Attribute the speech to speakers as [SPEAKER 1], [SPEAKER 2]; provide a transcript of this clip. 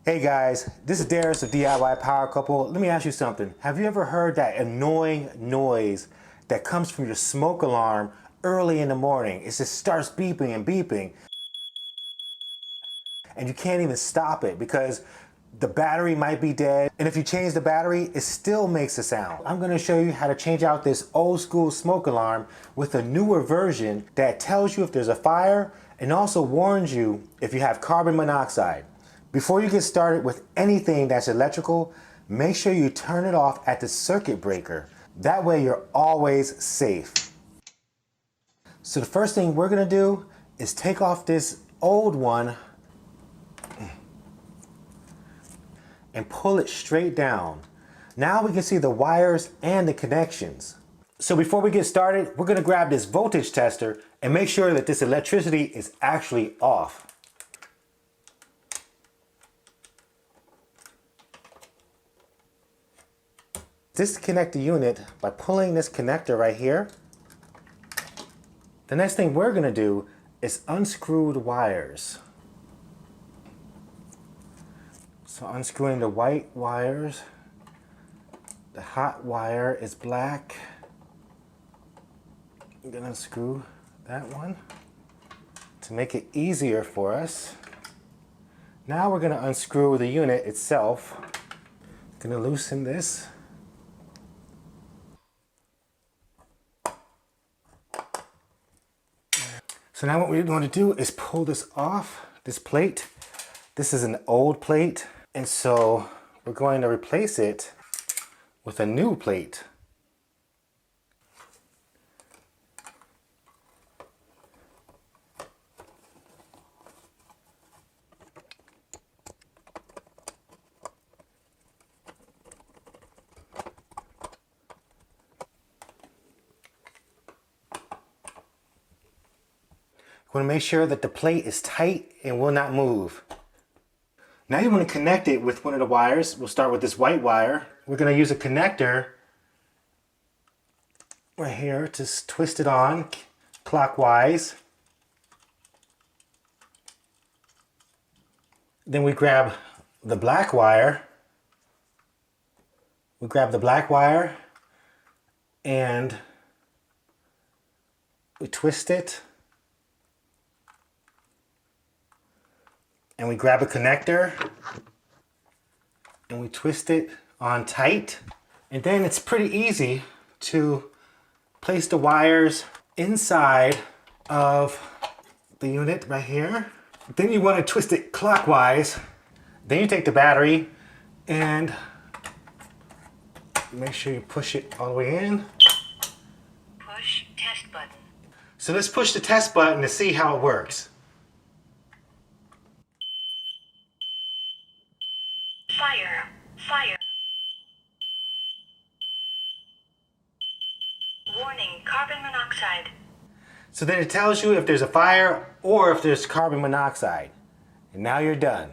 [SPEAKER 1] Hey guys, this is Daires of DIYPC. Let me ask you something. Have you ever heard that annoying noise that comes from your smoke alarm early in the morning? It just starts beeping and beeping, and you can't even stop it because the battery might be dead. And if you change the battery, it still makes a sound. I'm gonna show you how to change out this old school smoke alarm with a newer version that tells you if there's a fire and also warns you if you have carbon monoxide. Before you get started with anything that's electrical, make sure you turn it off at the circuit breaker. That way you're always safe. So the first thing we're gonna do is take off this old one and pull it straight down. Now we can see the wires and the connections. So before we get started, we're gonna grab this voltage tester and make sure that this electricity is actually off. Disconnect the unit by pulling this connector right here. The next thing we're gonna do is unscrew the wires. So unscrewing the white wires, the hot wire is black. I'm gonna unscrew that one to make it easier for us. Now we're gonna unscrew the unit itself. Gonna loosen this. So now what we're going to do is pull this off, this plate. This is an old plate, and so we're going to replace it with a new plate. You want to make sure that the plate is tight and will not move. Now you want to connect it with one of the wires. We'll start with this white wire. We're going to use a connector right here to twist it on clockwise. Then we grab the black wire. We grab the black wire and we twist it. And we grab a connector and we twist it on tight. And then it's pretty easy to place the wires inside of the unit right here. Then you want to twist it clockwise. Then you take the battery and make sure you push it all the way in.
[SPEAKER 2] Push test button.
[SPEAKER 1] So let's push the test button to see how it works.
[SPEAKER 2] Fire. Fire. Warning, carbon monoxide.
[SPEAKER 1] So then it tells you if there's a fire or if there's carbon monoxide. And now you're done.